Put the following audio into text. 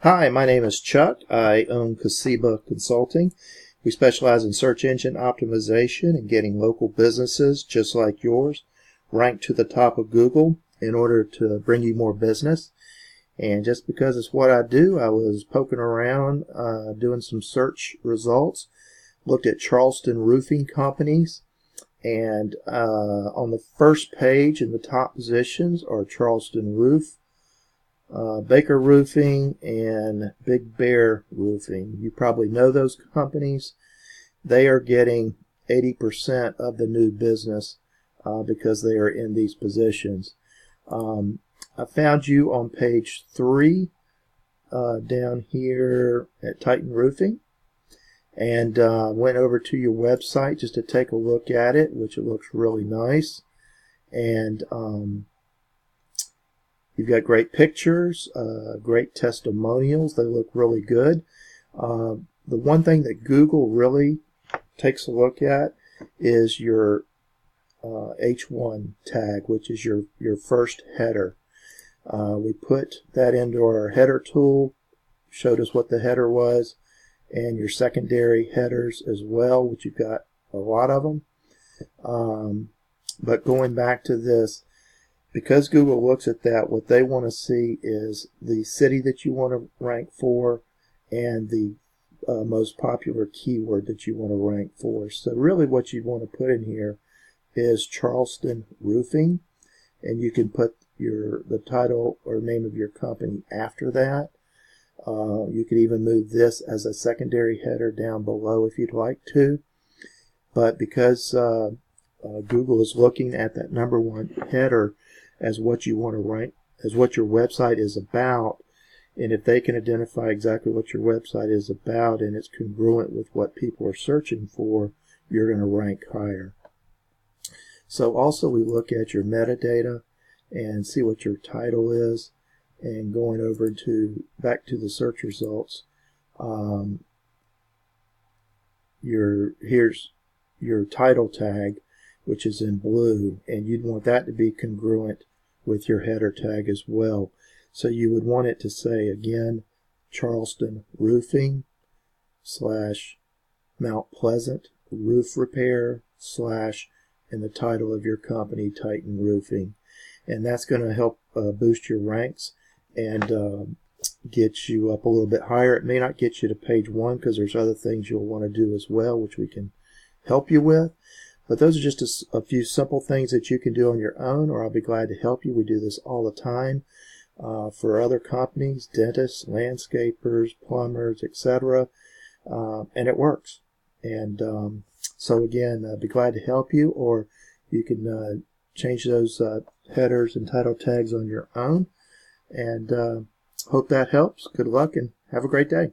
Hi, my name is Chuck. I own Casiba Consulting. We specialize in search engine optimization and getting local businesses just like yours ranked to the top of Google in order to bring you more business. And just because it's what I do, I was poking around doing some search results, looked at Charleston Roofing companies, and on the first page in the top positions are Charleston Roof, Baker Roofing, and Big Bear Roofing. You probably know those companies. They are getting 80% of the new business because they are in these positions. I found you on page 3 down here at Titan Roofing, and went over to your website just to take a look at it, which it looks really nice. And you've got great pictures, great testimonials. They look really good. The one thing that Google really takes a look at is your H1 tag, which is your first header. We put that into our header tool, showed us what the header was, and your secondary headers as well, which you've got a lot of them. But going back to this, because Google looks at that, what they want to see is the city that you want to rank for and the most popular keyword that you want to rank for. So really what you want to put in here is Charleston Roofing, and you can put the title or name of your company after that. You could even move this as a secondary header down below if you'd like to. But because Google is looking at that number one header as what you want to rank, as what your website is about, and if they can identify exactly what your website is about and it's congruent with what people are searching for, you're going to rank higher. So also we look at your metadata and see what your title is, and going over to back to the search results, here's your title tag, which is in blue, and you'd want that to be congruent with your header tag as well. So you would want it to say, again, Charleston Roofing / Mount Pleasant Roof Repair / and the title of your company, Titan Roofing. And that's going to help boost your ranks and get you up a little bit higher. It may not get you to page 1 because there's other things you'll want to do as well, which we can help you with. But those are just a few simple things that you can do on your own, or I'll be glad to help you. We do this all the time for other companies, dentists, landscapers, plumbers, etc. And it works. And so again, I'd be glad to help you, or you can change those headers and title tags on your own. And hope that helps. Good luck and have a great day.